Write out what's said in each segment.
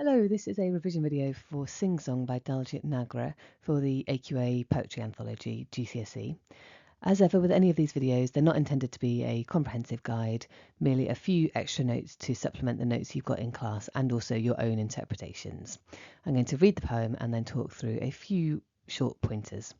Hello, this is a revision video for Sing Song by Daljit Nagra for the AQA Poetry Anthology GCSE. As ever with any of these videos, they're not intended to be a comprehensive guide, merely a few extra notes to supplement the notes you've got in class and also your own interpretations. I'm going to read the poem and then talk through a few short pointers.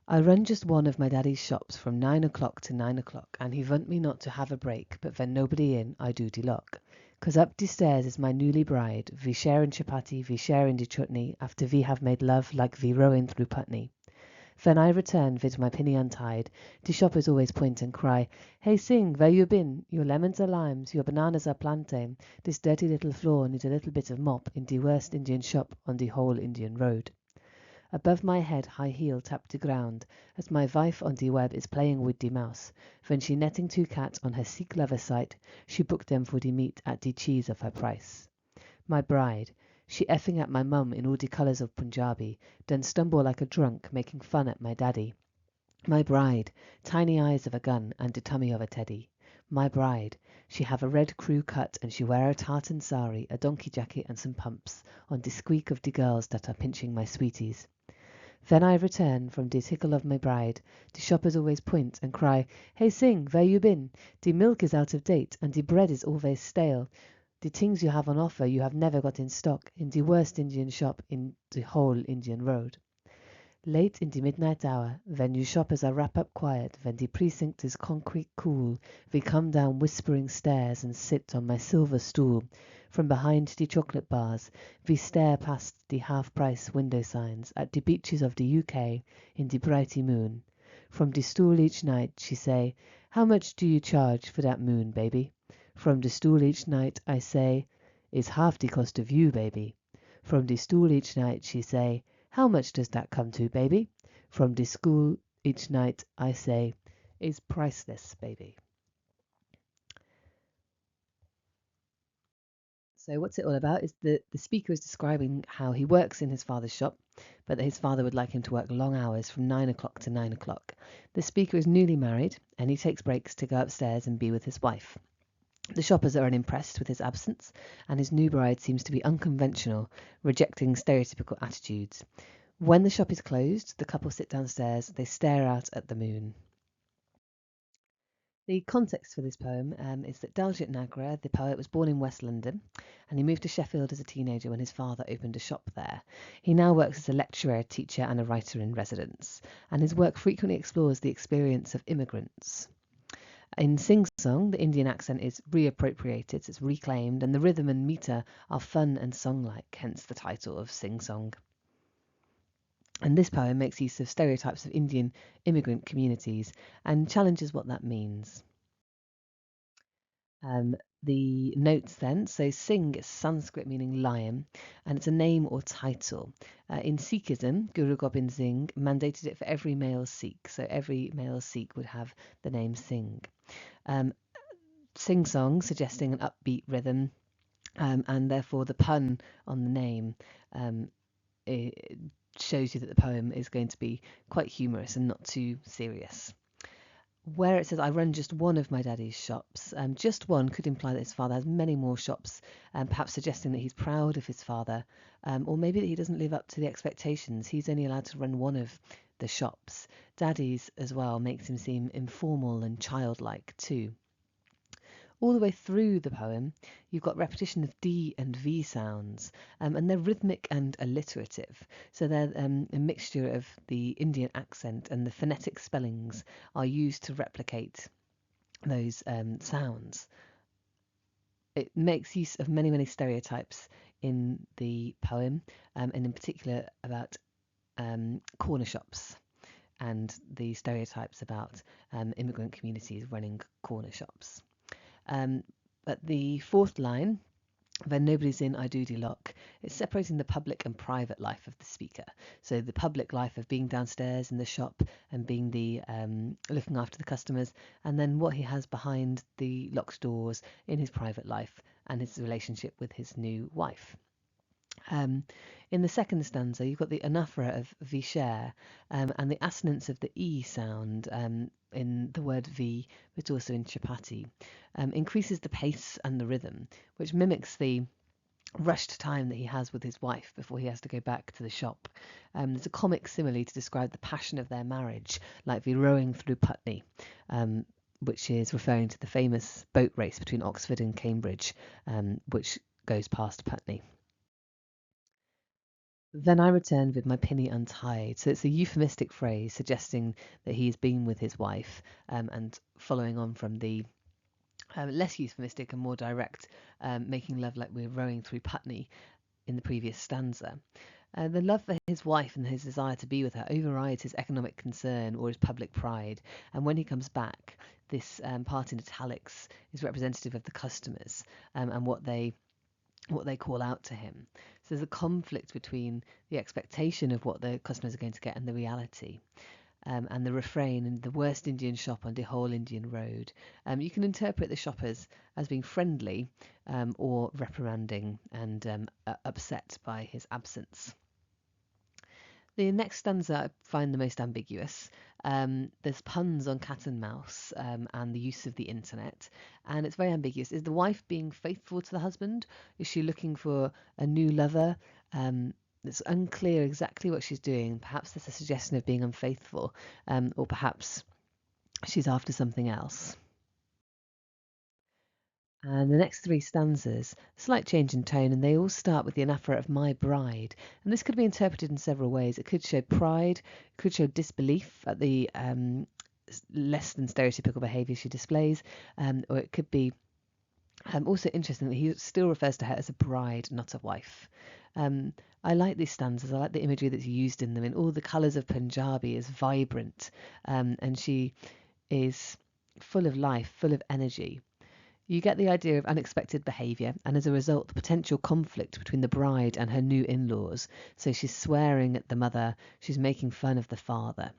I run just one of my daddy's shops from 9 o'clock to 9 o'clock, and he want me not to have a break, but when nobody in, I do de lock. 'Cause up de stairs is my newly bride, we share in chapati, we share in de chutney, after we have made love like we rowing through Putney. When I return with my pinny untied, de shoppers always point and cry, Hey Sing, where you been? Your lemons are limes, your bananas are plantain. This dirty little floor needs a little bit of mop in de worst Indian shop on de whole Indian road. Above my head high heel tap de ground, as my wife on de web is playing with de mouse. When she netting two cats on her Sikh lover site, she booked them for de meat at de cheese of her price. My bride, she effing at my mum in all de colours of Punjabi, then stumble like a drunk, making fun at my daddy. My bride, tiny eyes of a gun and de tummy of a teddy. My bride, she have a red crew cut and she wear a tartan sari, a donkey jacket and some pumps, on de squeak of de girls that are pinching my sweeties. When I return from de tickle of my bride, de shoppers always point and cry, Hey Sing, where you been? De milk is out of date and de bread is always stale. De things you have on offer you have never got in stock in de worst Indian shop in de whole Indian road. Late in the midnight hour, when you shoppers are wrap up quiet, when the precinct is concrete cool, we come down whispering stairs and sit on my silver stool. From behind the chocolate bars, we stare past the half-price window signs at the beaches of the UK in the brighty moon. From the stool each night, she say, How much do you charge for that moon, baby? From the stool each night, I say, Is half the cost of you, baby. From the stool each night, she say, How much does that come to, baby? From the school each night, I say, Is priceless, baby. So what's it all about is the speaker is describing how he works in his father's shop, but that his father would like him to work long hours from 9 o'clock to 9 o'clock. The speaker is newly married and he takes breaks to go upstairs and be with his wife. The shoppers are unimpressed with his absence, and his new bride seems to be unconventional, rejecting stereotypical attitudes. When the shop is closed, the couple sit downstairs, they stare out at the moon. The context for this poem is that Daljit Nagra, the poet, was born in West London and he moved to Sheffield as a teenager when his father opened a shop there. He now works as a lecturer, teacher and a writer in residence, and his work frequently explores the experience of immigrants. In Sing Song, the Indian accent is reappropriated, it's reclaimed, and the rhythm and meter are fun and song-like, hence the title of Sing Song. And this poem makes use of stereotypes of Indian immigrant communities and challenges what that means. The notes then, so Singh is Sanskrit meaning lion, and it's a name or title. In Sikhism, Guru Gobind Singh mandated it for every male Sikh, so every male Sikh would have the name Singh. Sing Song suggesting an upbeat rhythm, and therefore the pun on the name it shows you that the poem is going to be quite humorous and not too serious. Where it says, I run just one of my daddy's shops, just one could imply that his father has many more shops, perhaps suggesting that he's proud of his father, or maybe that he doesn't live up to the expectations. He's only allowed to run one of the shops. Daddy's as well makes him seem informal and childlike too. All the way through the poem, you've got repetition of D and V sounds, and they're rhythmic and alliterative. So they're a mixture of the Indian accent, and the phonetic spellings are used to replicate those sounds. It makes use of many, many stereotypes in the poem, and in particular about corner shops and the stereotypes about immigrant communities running corner shops. But the fourth line, when nobody's in, I do de-lock, it's separating the public and private life of the speaker. So the public life of being downstairs in the shop and being the looking after the customers, and then what he has behind the locked doors in his private life and his relationship with his new wife. In the second stanza, you've got the anaphora of visher, and the assonance of the E sound in the word V, but also in chapati, increases the pace and the rhythm, which mimics the rushed time that he has with his wife before he has to go back to the shop. There's a comic simile to describe the passion of their marriage, like the rowing through Putney, um, which is referring to the famous boat race between Oxford and Cambridge, which goes past Putney. Then I returned with my pinny untied. So it's a euphemistic phrase suggesting that he's been with his wife, and following on from the less euphemistic and more direct, making love like we're rowing through Putney in the previous stanza. The love for his wife and his desire to be with her overrides his economic concern or his public pride. And when he comes back, this part in italics is representative of the customers, and what they call out to him. So there's a conflict between the expectation of what the customers are going to get and the reality. And the refrain, "in the worst Indian shop on the whole Indian road." You can interpret the shoppers as being friendly, or reprimanding and upset by his absence. The next stanza I find the most ambiguous. There's puns on cat and mouse, and the use of the internet, and it's very ambiguous. Is the wife being faithful to the husband? Is she looking for a new lover? It's unclear exactly what she's doing. Perhaps there's a suggestion of being unfaithful, or perhaps she's after something else. And the next three stanzas, slight change in tone, and they all start with the anaphora of "my bride." And this could be interpreted in several ways. It could show pride, it could show disbelief at the less than stereotypical behaviour she displays, or it could be also interesting that he still refers to her as a bride, not a wife. I like these stanzas. I like the imagery that's used in them. And all the colours of Punjabi is vibrant, and she is full of life, full of energy. You get the idea of unexpected behaviour, and as a result, the potential conflict between the bride and her new in laws. So she's swearing at the mother, she's making fun of the father.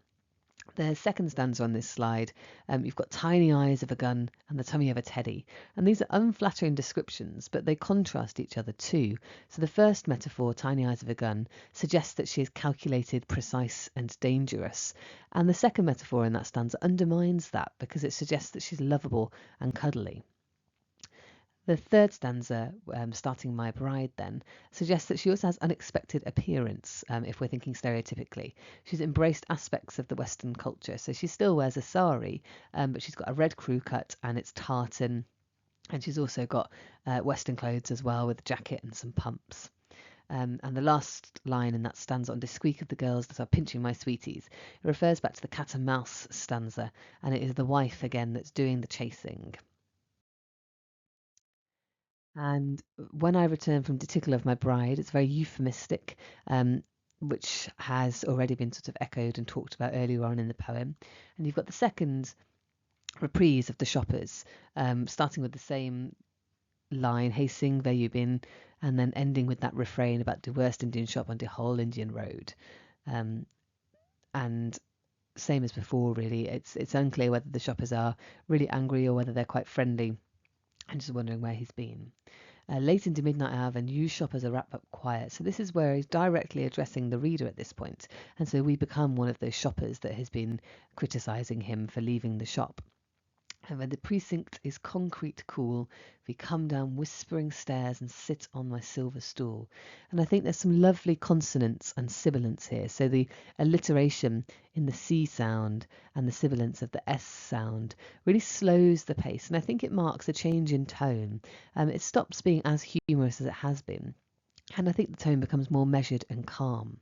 The second stanza on this slide, you've got tiny eyes of a gun and the tummy of a teddy. And these are unflattering descriptions, but they contrast each other too. So the first metaphor, tiny eyes of a gun, suggests that she is calculated, precise, and dangerous. And the second metaphor in that stanza undermines that because it suggests that she's lovable and cuddly. The third stanza, starting "my bride," then, suggests that she also has unexpected appearance, if we're thinking stereotypically. She's embraced aspects of the Western culture, so she still wears a sari, but she's got a red crew cut and it's tartan, and she's also got Western clothes as well with a jacket and some pumps. And the last line in that stanza, "on the squeak of the girls that are pinching my sweeties," it refers back to the cat and mouse stanza, and it is the wife again that's doing the chasing. And when I return from the tickle of my bride, it's very euphemistic, which has already been sort of echoed and talked about earlier on in the poem. And you've got the second reprise of the shoppers, starting with the same line, "Hey, sing, where you been," and then ending with that refrain about the worst Indian shop on the whole Indian road. And same as before, really, it's unclear whether the shoppers are really angry or whether they're quite friendly and just wondering where he's been. Late into midnight hour, the new shoppers are wrapped up quiet. So this is where he's directly addressing the reader at this point. And so we become one of those shoppers that has been criticising him for leaving the shop. And when the precinct is concrete cool, we come down whispering stairs and sit on my silver stool. And I think there's some lovely consonants and sibilants here. So the alliteration in the C sound and the sibilants of the S sound really slows the pace. And I think it marks a change in tone. It stops being as humorous as it has been. And I think the tone becomes more measured and calm,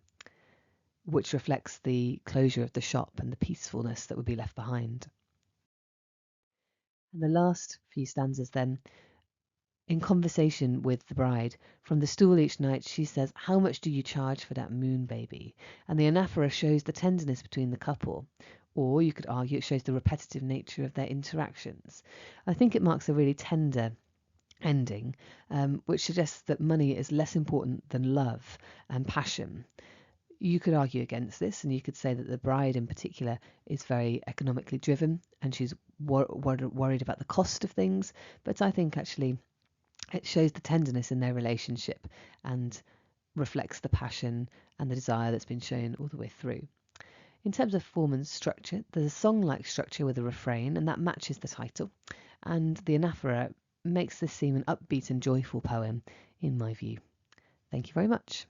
which reflects the closure of the shop and the peacefulness that would be left behind. And the last few stanzas then, in conversation with the bride, from the stool each night she says, "How much do you charge for that moon baby?" And the anaphora shows the tenderness between the couple. Or you could argue it shows the repetitive nature of their interactions. I think it marks a really tender ending, which suggests that money is less important than love and passion. You could argue against this, and you could say that the bride in particular is very economically driven and she's worried about the cost of things. But I think actually it shows the tenderness in their relationship and reflects the passion and the desire that's been shown all the way through. In terms of form and structure, there's a song-like structure with a refrain, and that matches the title. And the anaphora makes this seem an upbeat and joyful poem, in my view. Thank you very much.